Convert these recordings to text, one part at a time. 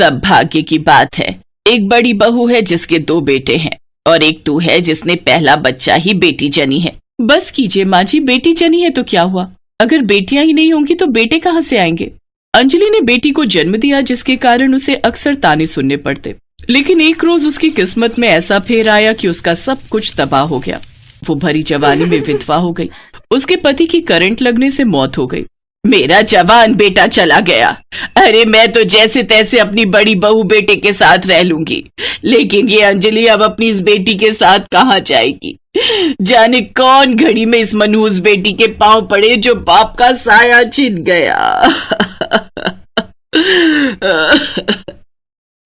सब भाग्य की बात है। एक बड़ी बहू है जिसके 2 बेटे हैं और एक तू है जिसने पहला बच्चा ही बेटी जनी है। बस कीजिए माँ जी, बेटी जनी है तो क्या हुआ, अगर बेटियां ही नहीं होंगी तो बेटे कहाँ से आएंगे। अंजलि ने बेटी को जन्म दिया जिसके कारण उसे अक्सर ताने सुनने पड़ते, लेकिन एक रोज उसकी किस्मत में ऐसा फेर आया कि उसका सब कुछ तबाह हो गया। वो भरी जवानी में विधवा हो गई। उसके पति की करंट लगने से मौत हो गई। मेरा जवान बेटा चला गया। अरे मैं तो जैसे तैसे अपनी बड़ी बहू बेटे के साथ रह लूंगी, लेकिन ये अंजलि अब अपनी इस बेटी के साथ कहाँ जाएगी। जाने कौन घड़ी में इस मनहूस बेटी के पांव पड़े जो बाप का साया छिन गया।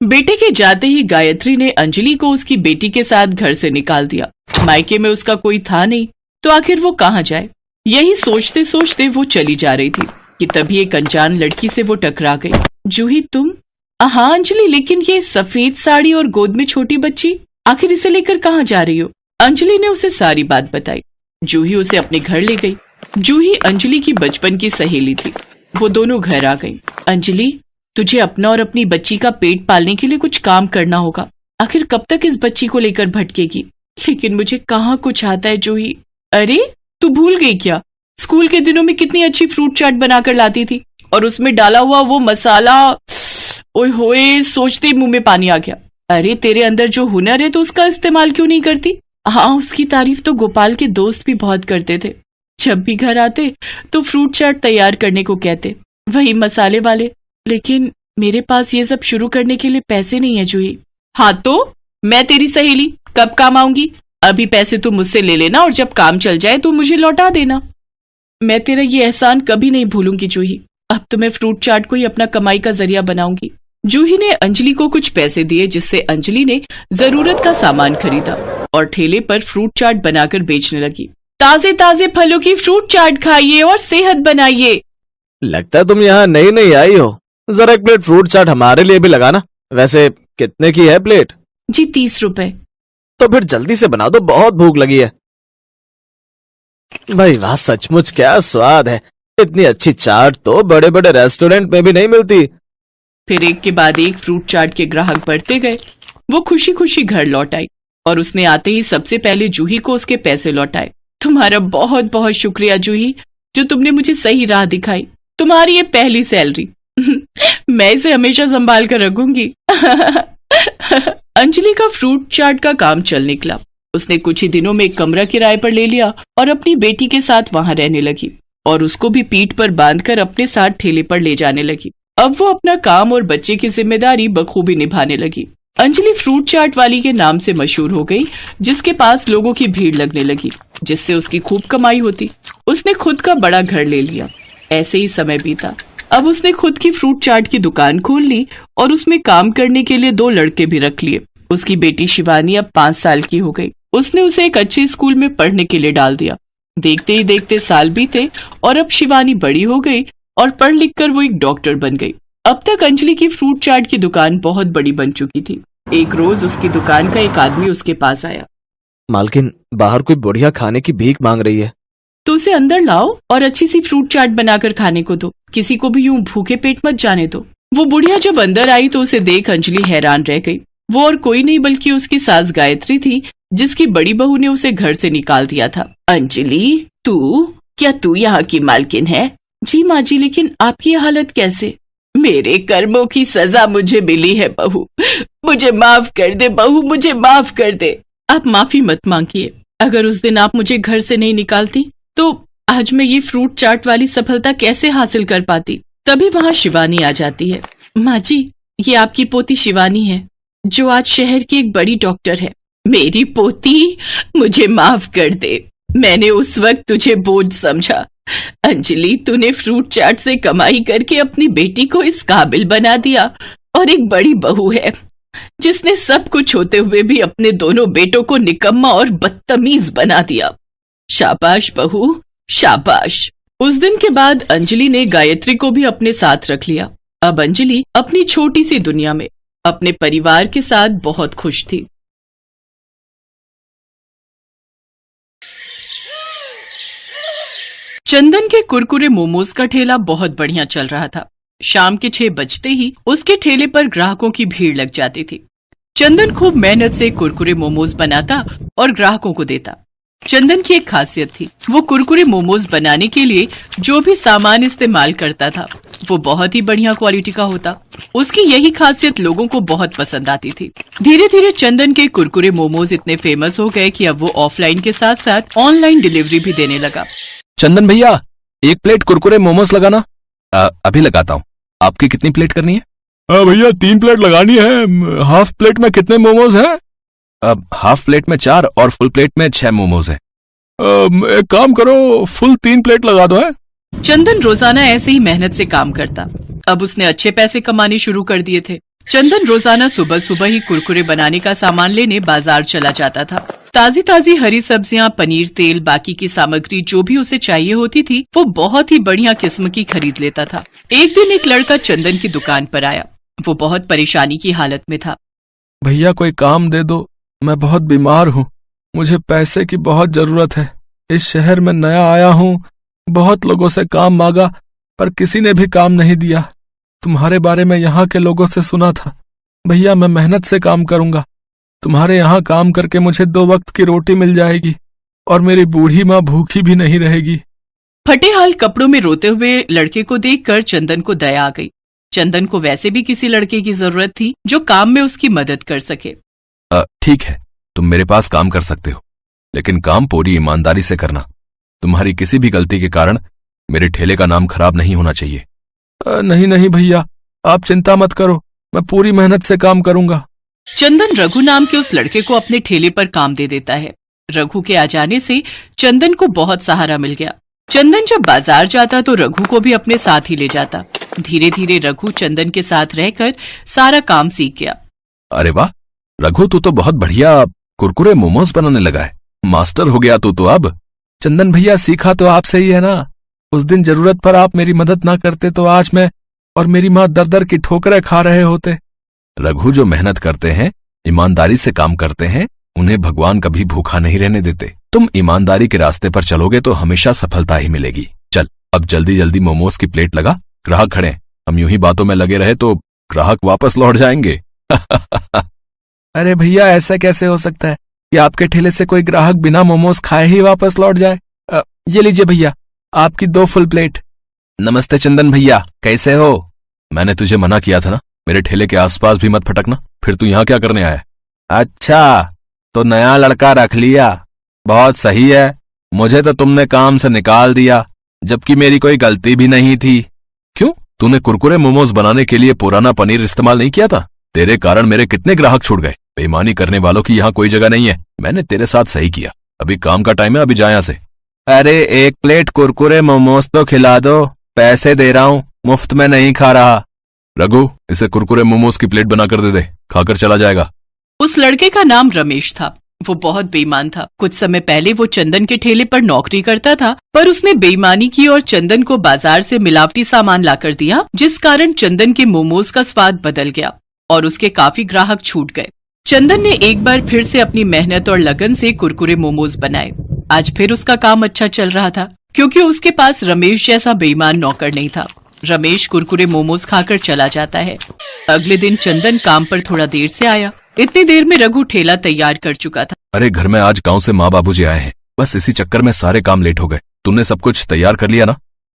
बेटे के जाते ही गायत्री ने अंजलि को उसकी बेटी के साथ घर से निकाल दिया। मायके में उसका कोई था नहीं तो आखिर वो कहाँ जाए। यही सोचते सोचते वो चली जा रही थी कि तभी एक अनजान लड़की से वो टकरा गई। जूही तुम? हाँ अंजलि, लेकिन ये सफेद साड़ी और गोद में छोटी बच्ची, आखिर इसे लेकर कहाँ जा रही हो? अंजलि ने उसे सारी बात बताई। जूही उसे अपने घर ले गई। जूही अंजलि की बचपन की सहेली थी। वो दोनों घर आ गई। अंजलि, तुझे अपना और अपनी बच्ची का पेट पालने के लिए कुछ काम करना होगा। आखिर कब तक इस बच्ची को लेकर भटकेगी? लेकिन मुझे कहाँ कुछ आता है जूही। अरे तू भूल गई क्या, स्कूल के दिनों में कितनी अच्छी फ्रूट चाट बनाकर लाती थी और उसमें डाला हुआ वो मसाला, ओए होए सोचते ही मुंह में पानी आ गया। अरे तेरे अंदर जो हुनर है तो उसका इस्तेमाल क्यों नहीं करती? हाँ, उसकी तारीफ तो गोपाल के दोस्त भी बहुत करते थे। जब भी घर आते तो फ्रूट चाट तैयार करने को कहते, वही मसाले वाले। लेकिन मेरे पास ये सब शुरू करने के लिए पैसे नहीं है जूही। हाँ तो मैं तेरी सहेली, कब काम आऊंगी? अभी पैसे तू मुझसे ले लेना और जब काम चल जाए तो मुझे लौटा देना। मैं तेरा ये एहसान कभी नहीं भूलूंगी जूही। अब तो मैं फ्रूट चाट को ही अपना कमाई का जरिया बनाऊंगी। जूही ने अंजलि को कुछ पैसे दिए जिससे अंजलि ने जरूरत का सामान खरीदा और ठेले पर फ्रूट चाट बनाकर बेचने लगी। ताजे ताजे फलों की फ्रूट चाट खाइए और सेहत बनाइए। लगता है तुम यहाँ नई नई आई हो, जरा एक प्लेट फ्रूट चाट हमारे लिए भी लगाना। वैसे कितने की है प्लेट? जी 30 रुपए। तो फिर जल्दी से बना दो, बहुत भूख लगी है। भाई वाह, सचमुच क्या स्वाद है। इतनी अच्छी चाट तो बड़े बड़े रेस्टोरेंट में भी नहीं मिलती। फिर एक के बाद एक फ्रूट चाट के ग्राहक बढ़ते गए। वो खुशी खुशी घर लौट आई और उसने आते ही सबसे पहले जूही को उसके पैसे लौटाए। तुम्हारा बहुत बहुत शुक्रिया जूही, जो तुमने मुझे सही राह दिखाई। तुम्हारी ये पहली सैलरी। मैं इसे हमेशा संभाल कर रखूंगी। अंजलि का फ्रूट चाट का काम चल निकला। उसने कुछ ही दिनों में एक कमरा किराए पर ले लिया और अपनी बेटी के साथ वहां रहने लगी और उसको भी पीठ पर बांधकर अपने साथ ठेले पर ले जाने लगी। अब वो अपना काम और बच्चे की जिम्मेदारी बखूबी निभाने लगी। अंजलि फ्रूट चाट वाली के नाम से मशहूर हो गई, जिसके पास लोगों की भीड़ लगने लगी, जिससे उसकी खूब कमाई होती। उसने खुद का बड़ा घर ले लिया। ऐसे ही समय बीता। अब उसने खुद की फ्रूट चाट की दुकान खोल ली और उसमें काम करने के लिए 2 लड़के भी रख लिए। उसकी बेटी शिवानी अब 5 साल की हो गई। उसने उसे एक अच्छे स्कूल में पढ़ने के लिए डाल दिया। देखते ही देखते साल बीते और अब शिवानी बड़ी हो गई और पढ़ लिख कर वो एक डॉक्टर बन गई। अब तक अंजलि की फ्रूट चाट की दुकान बहुत बड़ी बन चुकी थी। एक रोज उसकी दुकान का एक आदमी उसके पास आया। मालकिन, बाहर कोई बुढ़िया खाने की भीख मांग रही है। तो उसे अंदर लाओ और अच्छी सी फ्रूट चाट बनाकर खाने को दो। किसी को भी यूं भूखे पेट मत जाने दो। वो बुढ़िया जब अंदर आई तो उसे देख अंजलि हैरान रह गई। वो और कोई नहीं बल्कि उसकी सास गायत्री थी, जिसकी बड़ी बहू ने उसे घर से निकाल दिया था। अंजलि, क्या तू यहाँ की मालकिन है? जी माँ जी, लेकिन आपकी ये हालत कैसे? मेरे कर्मों की सजा मुझे मिली है बहू। मुझे माफ कर दे बहू, मुझे माफ कर दे। आप माफी मत मांगिए। अगर उस दिन आप मुझे घर से नहीं निकालती तो आज मैं ये फ्रूट चाट वाली सफलता कैसे हासिल कर पाती। तभी वहाँ शिवानी आ जाती है। माँ जी, ये आपकी पोती शिवानी है, जो आज शहर की एक बड़ी डॉक्टर है। मेरी पोती? मुझे माफ कर दे, मैंने उस वक्त तुझे बोझ समझा। अंजलि, तूने फ्रूट चाट से कमाई करके अपनी बेटी को इस काबिल बना दिया और एक बड़ी बहू है जिसने सब कुछ होते हुए भी अपने दोनों बेटों को निकम्मा और बदतमीज बना दिया। शाबाश बहू, शाबाश। उस दिन के बाद अंजलि ने गायत्री को भी अपने साथ रख लिया। अब अंजलि अपनी छोटी सी दुनिया में अपने परिवार के साथ बहुत खुश थी। चंदन के कुरकुरे मोमोज का ठेला बहुत बढ़िया चल रहा था। शाम के 6 बजते ही उसके ठेले पर ग्राहकों की भीड़ लग जाती थी। चंदन खूब मेहनत से कुरकुरे मोमोज बनाता और ग्राहकों को देता। चंदन की एक खासियत थी, वो कुरकुरे मोमोज बनाने के लिए जो भी सामान इस्तेमाल करता था वो बहुत ही बढ़िया क्वालिटी का होता। उसकी यही खासियत लोगों को बहुत पसंद आती थी। धीरे धीरे चंदन के कुरकुरे मोमोज इतने फेमस हो गए कि अब वो ऑफलाइन के साथ साथ ऑनलाइन डिलीवरी भी देने लगा। चंदन भैया, 1 प्लेट कुरकुरे मोमोज लगाना। अभी लगाता हूँ। आपकी कितनी प्लेट करनी है? भैया 3 प्लेट लगानी है। हाफ प्लेट में कितने मोमोज हैं? अब हाफ प्लेट में 4 और फुल प्लेट में 6 मोमोज हैं। एक काम करो, फुल 3 प्लेट लगा दो है। चंदन रोजाना ऐसे ही मेहनत से काम करता। अब उसने अच्छे पैसे कमाने शुरू कर दिए थे। चंदन रोजाना सुबह सुबह ही कुरकुरे बनाने का सामान लेने बाजार चला जाता था। ताजी ताजी हरी सब्जियां, पनीर, तेल, बाकी की सामग्री जो भी उसे चाहिए होती थी वो बहुत ही बढ़िया किस्म की खरीद लेता था। एक दिन एक लड़का चंदन की दुकान पर आया। वो बहुत परेशानी की हालत में था। भैया कोई काम दे दो, मैं बहुत बीमार हूँ, मुझे पैसे की बहुत जरूरत है। इस शहर में नया आया हूँ, बहुत लोगों से काम मांगा पर किसी ने भी काम नहीं दिया। तुम्हारे बारे में यहाँ के लोगों से सुना था। भैया मैं मेहनत से काम करूंगा, तुम्हारे यहाँ काम करके मुझे 2 वक्त की रोटी मिल जाएगी और मेरी बूढ़ी माँ भूखी भी नहीं रहेगी। फटे हाल कपड़ों में रोते हुए लड़के को देखकर चंदन को दया आ गई। चंदन को वैसे भी किसी लड़के की जरूरत थी जो काम में उसकी मदद कर सके। ठीक है, तुम मेरे पास काम कर सकते हो, लेकिन काम पूरी ईमानदारी से करना। तुम्हारी किसी भी गलती के कारण मेरे ठेले का नाम खराब नहीं होना चाहिए। नहीं नहीं भैया, आप चिंता मत करो, मैं पूरी मेहनत से काम करूंगा। चंदन रघु नाम के उस लड़के को अपने ठेले पर काम दे देता है। रघु के आ जाने से चंदन को बहुत सहारा मिल गया। चंदन जब बाजार जाता तो रघु को भी अपने साथ ही ले जाता। धीरे धीरे रघु चंदन के साथ रहकर सारा काम सीख गया। अरे वाह रघु, तू तो बहुत बढ़िया कुरकुरे मोमोज बनाने लगा है। मास्टर हो गया तू तो अब। चंदन भैया सीखा तो आपसे ही है ना। उस दिन जरूरत पर आप मेरी मदद ना करते तो आज मैं और मेरी माँ दर दर की ठोकरें खा रहे होते। रघु, जो मेहनत करते हैं, ईमानदारी से काम करते हैं, उन्हें भगवान कभी भूखा नहीं रहने देते। तुम ईमानदारी के रास्ते पर चलोगे तो हमेशा सफलता ही मिलेगी। चल अब जल्दी जल्दी मोमोज की प्लेट लगा, ग्राहक खड़े हैं। हम यूं ही बातों में लगे रहे तो ग्राहक वापस लौट जाएंगे। अरे भैया ऐसा कैसे हो सकता है कि आपके ठेले से कोई ग्राहक बिना मोमोज खाए ही वापस लौट जाए। ये लीजिए भैया, आपकी 2 फुल प्लेट। नमस्ते चंदन भैया, कैसे हो? मैंने तुझे मना किया था ना, मेरे ठेले के आसपास भी मत फटकना। फिर तू यहाँ क्या करने आया? अच्छा, तो नया लड़का रख लिया, बहुत सही है। मुझे तो तुमने काम से निकाल दिया, जबकि मेरी कोई गलती भी नहीं थी। क्यों? तूने कुरकुरे मोमोज बनाने के लिए पुराना पनीर इस्तेमाल नहीं किया था? तेरे कारण मेरे कितने ग्राहक छूट गए। बेईमानी करने वालों की यहाँ कोई जगह नहीं है। मैंने तेरे साथ सही किया। अभी काम का टाइम है, अभी जा यहाँ से। अरे 1 प्लेट कुरकुरे मोमोज तो खिला दो, पैसे दे रहा हूँ, मुफ्त में नहीं खा रहा। रघु, इसे कुरकुरे मोमोज की प्लेट बनाकर दे दे, खाकर चला जाएगा। उस लड़के का नाम रमेश था। वो बहुत बेईमान था। कुछ समय पहले वो चंदन के ठेले पर नौकरी करता था, पर उसने बेईमानी की और चंदन को बाजार से मिलावटी सामान लाकर दिया, जिस कारण चंदन के मोमोज का स्वाद बदल गया और उसके काफी ग्राहक छूट गए। चंदन ने एक बार फिर से अपनी मेहनत और लगन से कुरकुरे मोमोज बनाए। आज फिर उसका काम अच्छा चल रहा था, क्योंकि उसके पास रमेश जैसा बेईमान नौकर नहीं था। रमेश कुरकुरे मोमोज खाकर चला जाता है। अगले दिन चंदन काम पर थोड़ा देर से आया। इतनी देर में रघु ठेला तैयार कर चुका था। अरे घर में आज गांव से माँ बाबूजी आए हैं, बस इसी चक्कर में सारे काम लेट हो गए। तुमने सब कुछ तैयार कर लिया ना?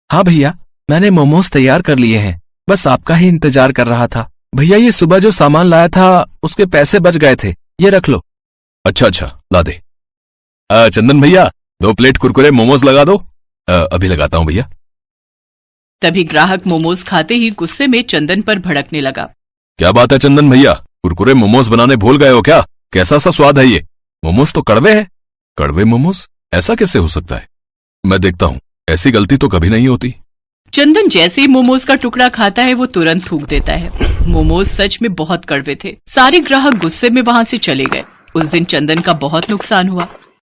हाँ भैया, मैंने मोमोज तैयार कर लिए हैं, बस आपका ही इंतजार कर रहा था। भैया ये सुबह जो सामान लाया था उसके पैसे बच गए थे, ये रख लो। अच्छा, ला दे। चंदन भैया 2 प्लेट कुरकुरे मोमोज लगा दो। अभी लगाता हूँ भैया। तभी ग्राहक मोमोज खाते ही गुस्से में चंदन पर भड़कने लगा। क्या बात है चंदन भैया, कुरकुरे मोमोज बनाने भूल गए हो क्या? कैसा सा स्वाद है ये? मोमोज तो कड़वे हैं। कड़वे मोमोज? ऐसा कैसे हो सकता है? मैं देखता हूँ, ऐसी गलती तो कभी नहीं होती। चंदन जैसे ही मोमोज का टुकड़ा खाता है वो तुरंत थूक देता है। मोमोज सच में बहुत कड़वे थे। सारे ग्राहक गुस्से में वहाँ से चले गए। उस दिन चंदन का बहुत नुकसान हुआ।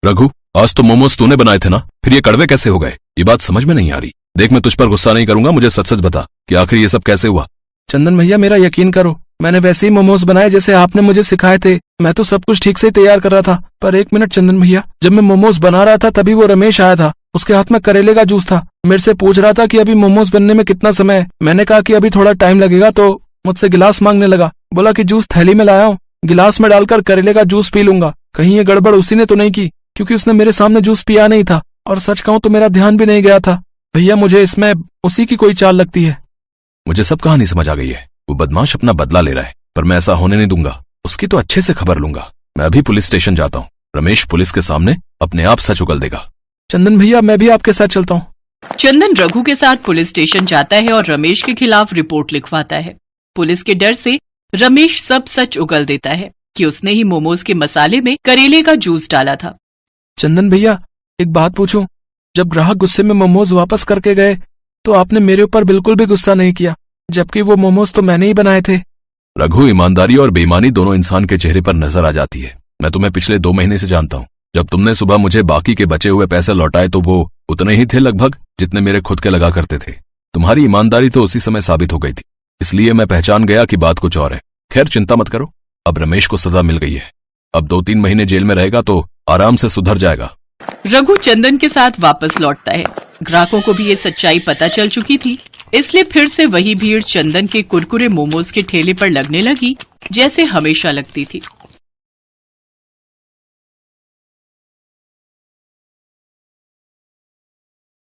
रघु, आज तो मोमोज तूने बनाए थे ना, फिर ये कड़वे कैसे हो गए? ये बात समझ में नहीं आ रही। देख, मैं तुझ पर गुस्सा नहीं करूंगा, मुझे सच सच बता कि आखिर ये सब कैसे हुआ। चंदन भैया मेरा यकीन करो, मैंने वैसे ही मोमोज बनाए जैसे आपने मुझे सिखाए थे। मैं तो सब कुछ ठीक से तैयार कर रहा था, पर 1 मिनट चंदन भैया, जब मैं मोमोज बना रहा था तभी वो रमेश आया था उसके हाथ में करेले का जूस था। मेरे से पूछ रहा था कि अभी मोमोज बनने में कितना समय है। मैंने कहा कि अभी थोड़ा टाइम लगेगा, तो मुझसे गिलास मांगने लगा। बोला कि जूस थैली में लाया हूँ, गिलास में डालकर करेले का जूस पी लूंगा। कहीं ये गड़बड़ उसी ने तो नहीं की, क्योंकि उसने मेरे सामने जूस पिया नहीं था, और सच कहूं तो मेरा ध्यान भी नहीं गया था। भैया मुझे इसमें उसी की कोई चाल लगती है। मुझे सब कहानी समझ आ गई है। वो बदमाश अपना बदला ले रहा है, पर मैं ऐसा होने नहीं दूंगा। उसकी तो अच्छे से खबर लूंगा। मैं अभी पुलिस स्टेशन जाता हूँ। रमेश पुलिस के सामने अपने आप सच उगल देगा। चंदन भैया मैं भी आपके साथ चलता हूँ। चंदन रघु के साथ पुलिस स्टेशन जाता है और रमेश के खिलाफ रिपोर्ट लिखवाता है। पुलिस के डर से रमेश सब सच उगल देता है कि उसने ही मोमोज के मसाले में करेले का जूस डाला था। चंदन भैया एक बात पूछूं, जब ग्राहक गुस्से में मोमोज वापस करके गए तो आपने मेरे ऊपर बिल्कुल भी गुस्सा नहीं किया, जबकि वो मोमोज तो मैंने ही बनाए थे। रघु, ईमानदारी और बेईमानी दोनों इंसान के चेहरे पर नजर आ जाती है। मैं तुम्हें पिछले 2 महीने से जानता हूँ। जब तुमने सुबह मुझे बाकी के बचे हुए पैसे लौटाए तो वो उतने ही थे लगभग जितने मेरे खुद के लगा करते थे। तुम्हारी ईमानदारी तो उसी समय साबित हो गई थी, इसलिए मैं पहचान गया कि बात कुछ और है। खैर चिंता मत करो, अब रमेश को सजा मिल गई है। अब 2-3 महीने जेल में रहेगा तो आराम से सुधर जाएगा। रघु चंदन के साथ वापस लौटता है। ग्राहकों को भी ये सच्चाई पता चल चुकी थी, इसलिए फिर से वही भीड़ चंदन के कुरकुरे मोमोज के ठेले पर लगने लगी जैसे हमेशा लगती थी।